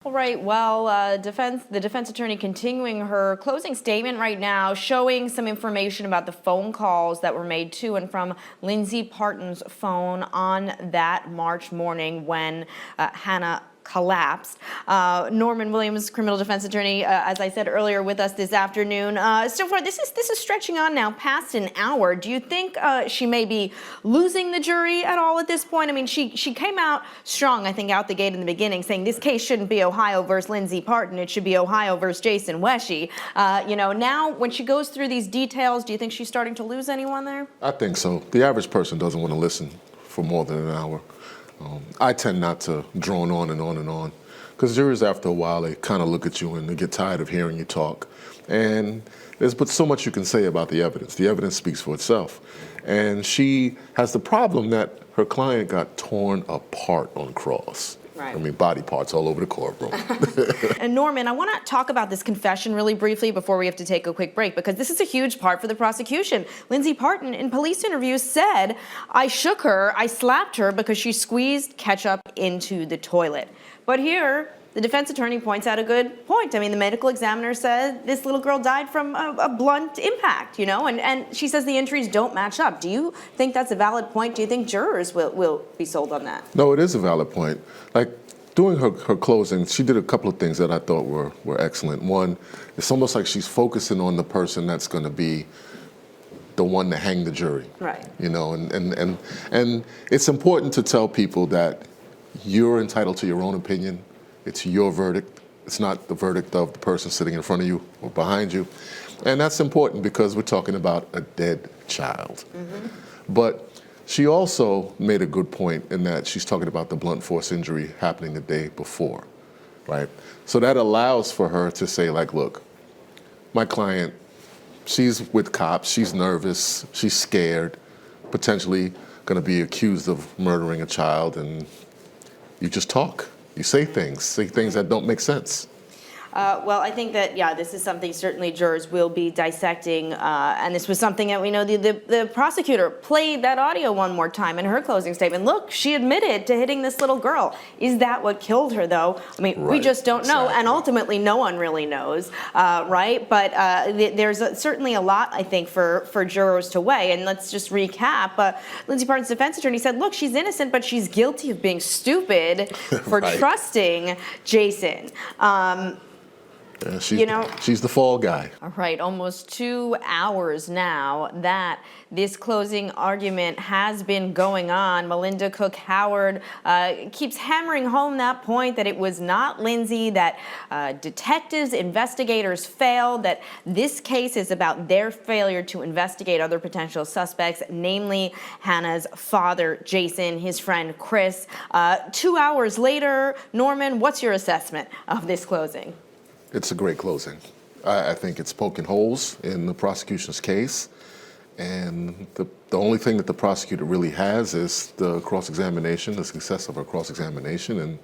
All right, well, the defense attorney continuing her closing statement right now, showing some information about the phone calls that were made to and from Lindsay Partin's phone on that March morning when Hannah collapsed. Norman Williams, criminal defense attorney, as I said earlier, with us this afternoon. So far, this is stretching on now past an hour. Do you think she may be losing the jury at all at this point? I mean, she came out strong, I think, out the gate in the beginning, saying this case shouldn't be Ohio versus Lindsay Partin. It should be Ohio versus Jason Weshy. Now when she goes through these details, do you think she's starting to lose anyone there? I think so. The average person doesn't want to listen for more than an hour. I tend not to drone on and on and on, because jurors, after a while, they kind of look at you and they get tired of hearing you talk. And there's but so much you can say about the evidence. The evidence speaks for itself. And she has the problem that her client got torn apart on cross. Right. I mean, body parts all over the courtroom. And Norman, I want to talk about this confession really briefly before we have to take a quick break, because this is a huge part for the prosecution. Lindsay Partin, in police interviews, said, I shook her, I slapped her because she squeezed ketchup into the toilet. But here, the defense attorney points out a good point. I mean, the medical examiner said this little girl died from a blunt impact, and she says the injuries don't match up. Do you think that's a valid point? Do you think jurors will be sold on that? No, it is a valid point. Like, during her closing, she did a couple of things that I thought were excellent. One, it's almost like she's focusing on the person that's going to be the one to hang the jury. Right. And it's important to tell people that you're entitled to your own opinion. It's your verdict. It's not the verdict of the person sitting in front of you or behind you. And that's important because we're talking about a dead child. Mm-hmm. But she also made a good point in that she's talking about the blunt force injury happening the day before, right? So that allows for her to say, like, look, my client, she's with cops, she's nervous, she's scared, potentially going to be accused of murdering a child, and you just talk. You say things that don't make sense. Well, I think that, this is something certainly jurors will be dissecting, and this was something that we know the prosecutor played that audio one more time in her closing statement. Look, she admitted to hitting this little girl. Is that what killed her, though? I mean, we just don't know, and ultimately no one really knows, right? But there's certainly a lot, I think, for jurors to weigh, and let's just recap. Lindsay Partin's defense attorney said, look, she's innocent, but she's guilty of being stupid for trusting Jason. She's the fall guy. All right, almost 2 hours now that this closing argument has been going on. Melinda Cook Howard keeps hammering home that point that it was not Lindsay, that detectives, investigators failed, that this case is about their failure to investigate other potential suspects, namely Hannah's father, Jason, his friend, Chris. 2 hours later, Norman, what's your assessment of this closing? It's a great closing. I think it's poking holes in the prosecution's case, and the only thing that the prosecutor really has is the cross-examination, the success of her cross-examination, and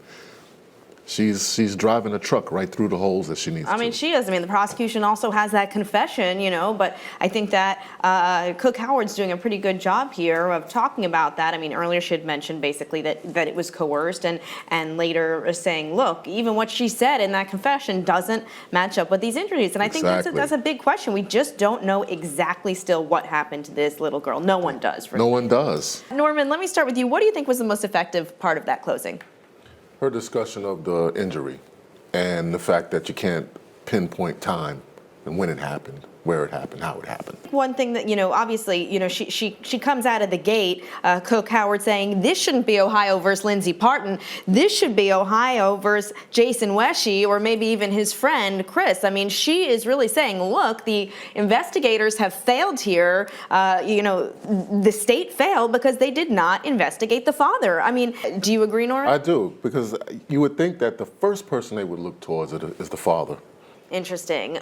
she's driving a truck right through the holes that she needs to. I mean, she is. I mean, the prosecution also has that confession, but I think that Cook Howard's doing a pretty good job here of talking about that. I mean, earlier she had mentioned basically that it was coerced, and later saying, look, even what she said in that confession doesn't match up with these injuries. And I think that's a big question. We just don't know exactly still what happened to this little girl. No one does. No one does. Norman, let me start with you. What do you think was the most effective part of that closing? Her discussion of the injury and the fact that you can't pinpoint time and when it happened, where it happened, how it happened. One thing that, obviously, she comes out of the gate, Cook Howard, saying this shouldn't be Ohio versus Lindsay Partin. This should be Ohio versus Jason Weshy, or maybe even his friend, Chris. I mean, she is really saying, look, the investigators have failed here. The state failed because they did not investigate the father. I mean, do you agree, Nora? I do, because you would think that the first person they would look towards is the father. Interesting.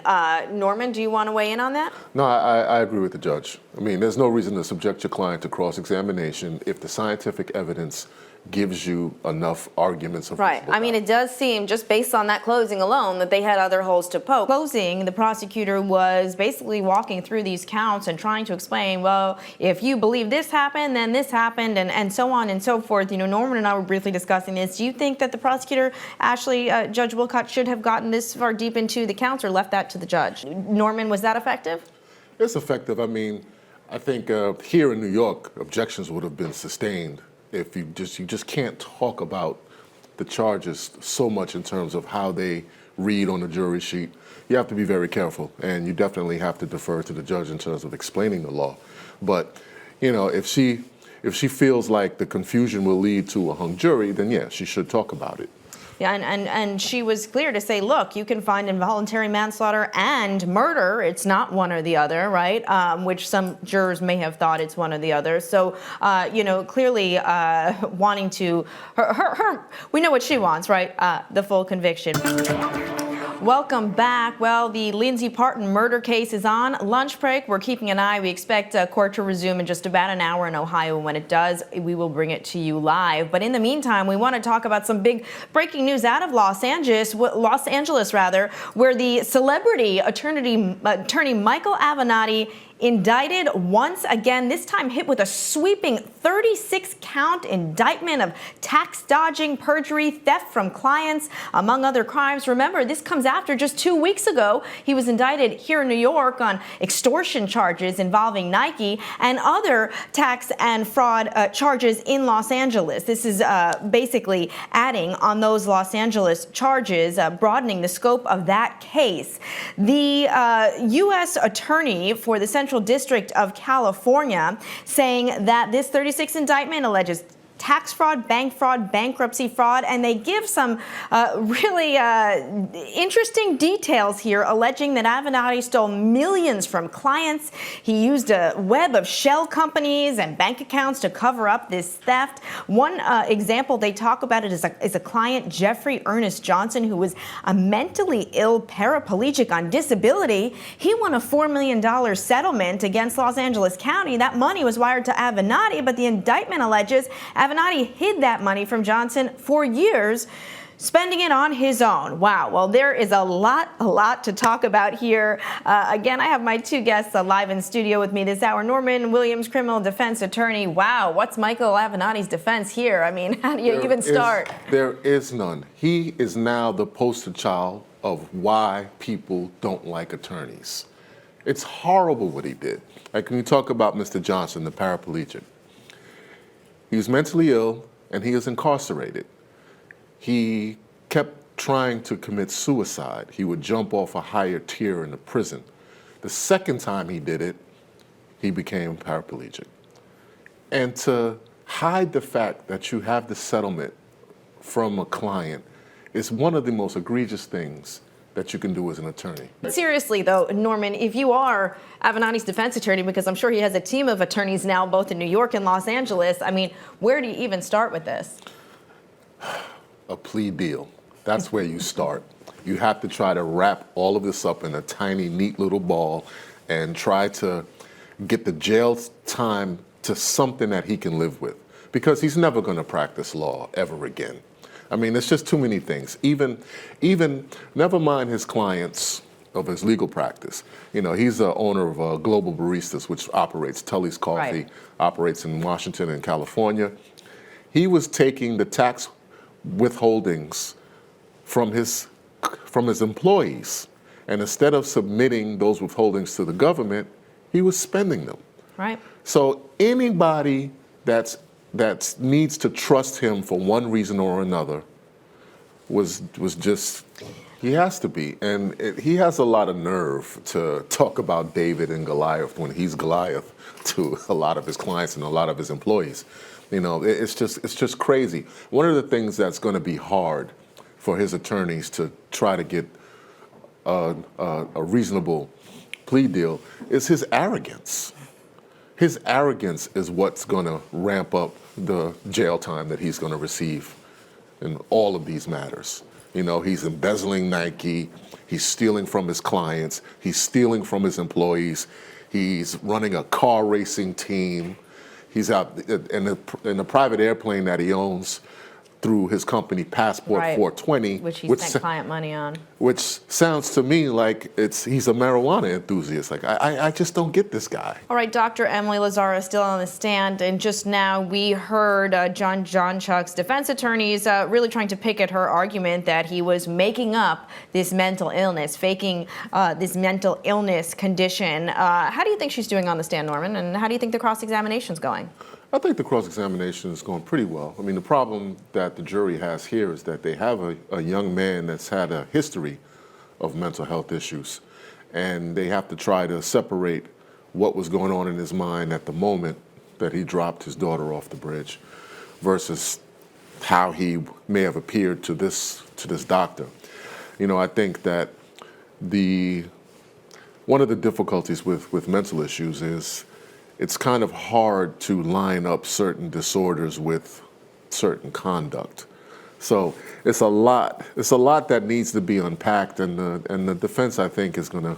Norman, do you want to weigh in on that? No, I agree with the judge. I mean, there's no reason to subject your client to cross-examination if the scientific evidence gives you enough arguments of Right. I mean, it does seem, just based on that closing alone, that they had other holes to poke. Closing, the prosecutor was basically walking through these counts and trying to explain, well, if you believe this happened, then this happened, and so on and so forth. You know, Norman and I were briefly discussing this. Do you think that the prosecutor, Judge Wilcott, should have gotten this far deep into the counts or left that to the judge? Norman, was that effective? It's effective. I mean, I think here in New York, objections would have been sustained if you just can't talk about the charges so much in terms of how they read on the jury sheet. You have to be very careful, and you definitely have to defer to the judge in terms of explaining the law. But, you know, if she feels like the confusion will lead to a hung jury, then yeah, she should talk about it. Yeah, and she was clear to say, look, you can find involuntary manslaughter and murder. It's not one or the other, right? Which some jurors may have thought it's one or the other. So, you know, clearly wanting to, we know what she wants, right? The full conviction. Welcome back. Well, the Lindsay Partin murder case is on lunch break. We're keeping an eye. We expect court to resume in just about an hour in Ohio. And when it does, we will bring it to you live. But in the meantime, we want to talk about some big breaking news out of Los Angeles, where the celebrity attorney Michael Avenatti indicted once again, this time hit with a sweeping 36-count indictment of tax dodging, perjury, theft from clients, among other crimes. Remember, this comes after just 2 weeks ago, he was indicted here in New York on extortion charges involving Nike and other tax and fraud charges in Los Angeles. This is basically adding on those Los Angeles charges, broadening the scope of that case. The U.S. attorney for the Central District of California saying that this 36 indictment alleges tax fraud, bankruptcy fraud, and they give some really interesting details here, alleging that Avenatti stole millions from clients. He used a web of shell companies and bank accounts to cover up this theft. One example they talk about it is a client, Jeffrey Ernest Johnson, who was a mentally ill paraplegic on disability. He won a $4 million settlement against Los Angeles County. That money was wired to Avenatti, but the indictment alleges Avenatti hid that money from Johnson for years, spending it on his own. Wow. Well, there is a lot to talk about here. Again, I have my two guests live in studio with me this hour. Norman Williams, criminal defense attorney. Wow. What's Michael Avenatti's defense here? I mean, how do you even start? There is none. He is now the poster child of why people don't like attorneys. It's horrible what he did. Like when you talk about Mr. Johnson, the paraplegic, he was mentally ill and he was incarcerated. He kept trying to commit suicide. He would jump off a higher tier in the prison. The second time he did it, he became paraplegic. And to hide the fact that you have the settlement from a client is one of the most egregious things that you can do as an attorney. Seriously, though, Norman, if you are Avenatti's defense attorney, because I'm sure he has a team of attorneys now, both in New York and Los Angeles, I mean, where do you even start with this? A plea deal. That's where you start. You have to try to wrap all of this up in a tiny, neat little ball and try to get the jail time to something that he can live with, because he's never going to practice law ever again. I mean, it's just too many things. Even never mind his clients of his legal practice. You know, he's the owner of Global Baristas, which operates Tully's Coffee, right, operates in Washington and California. He was taking the tax withholdings from his employees, and instead of submitting those withholdings to the government, he was spending them. Right. So anybody that needs to trust him for one reason or another was just, he has to be. And he has a lot of nerve to talk about David and Goliath when he's Goliath to a lot of his clients and a lot of his employees. You know, it's just crazy. One of the things that's going to be hard for his attorneys to try to get a reasonable plea deal is his arrogance. His arrogance is what's going to ramp up the jail time that he's going to receive in all of these matters. You know, he's embezzling Nike, he's stealing from his clients, he's stealing from his employees, he's running a car racing team, He's out in a private airplane that he owns through his company Passport Right. 420, Which he spent client money on. which sounds to me like he's a marijuana enthusiast. Like I just don't get this guy. All right, Dr. Emily Lazaro is still on the stand, and just now we heard John Chuck's defense attorneys really trying to pick at her argument that he was making up this mental illness, faking this mental illness condition. How do you think she's doing on the stand, Norman, and how do you think the cross-examination's going? I think the cross-examination is going pretty well. I mean, the problem that the jury has here is that they have a young man that's had a history of mental health issues, and they have to try to separate what was going on in his mind at the moment that he dropped his daughter off the bridge versus how he may have appeared to this doctor. You know, I think that one of the difficulties with mental issues is it's kind of hard to line up certain disorders with certain conduct. So it's a lot that needs to be unpacked, and the defense, I think, is going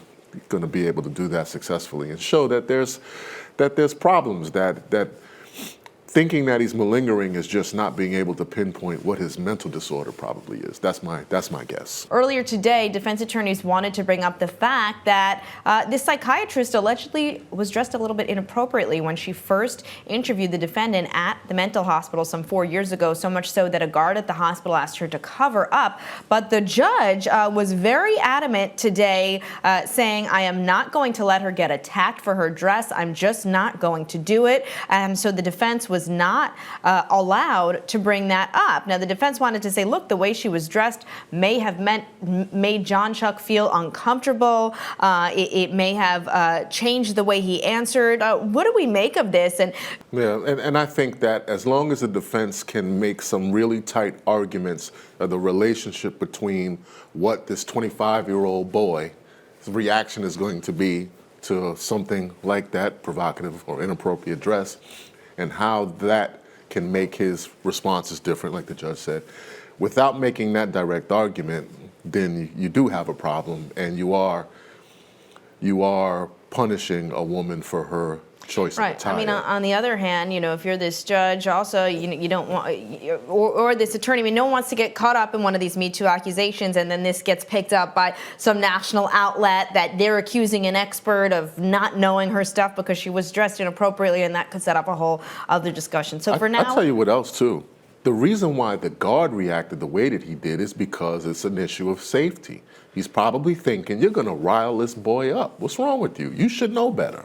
to be able to do that successfully and show that there's problems, that thinking that he's malingering is just not being able to pinpoint what his mental disorder probably is. That's my guess. Earlier today, defense attorneys wanted to bring up the fact that this psychiatrist allegedly was dressed a little bit inappropriately when she first interviewed the defendant at the mental hospital some 4 years ago, so much so that a guard at the hospital asked her to cover up. But the judge was very adamant today, saying, I am not going to let her get attacked for her dress. I'm just not going to do it. And so the defense was not allowed to bring that up. Now, the defense wanted to say, look, the way she was dressed may have made John Chuck feel uncomfortable. It may have changed the way he answered. What do we make of this? And I think that as long as the defense can make some really tight arguments of the relationship between what this 25-year-old boy's reaction is going to be to something like that, provocative or inappropriate dress, and how that can make his responses different, like the judge said. Without making that direct argument, then you do have a problem, and you are punishing a woman for her choice of attire. I mean, on the other hand, you know, if you're this judge, also, you don't want, or this attorney, I mean, no one wants to get caught up in one of these Me Too accusations, and then this gets picked up by some national outlet that they're accusing an expert of not knowing her stuff because she was dressed inappropriately, and that could set up a whole other discussion. So for now, I'll tell you what else too. The reason why the guard reacted the way that he did is because it's an issue of safety. He's probably thinking, you're going to rile this boy up. What's wrong with you? You should know better.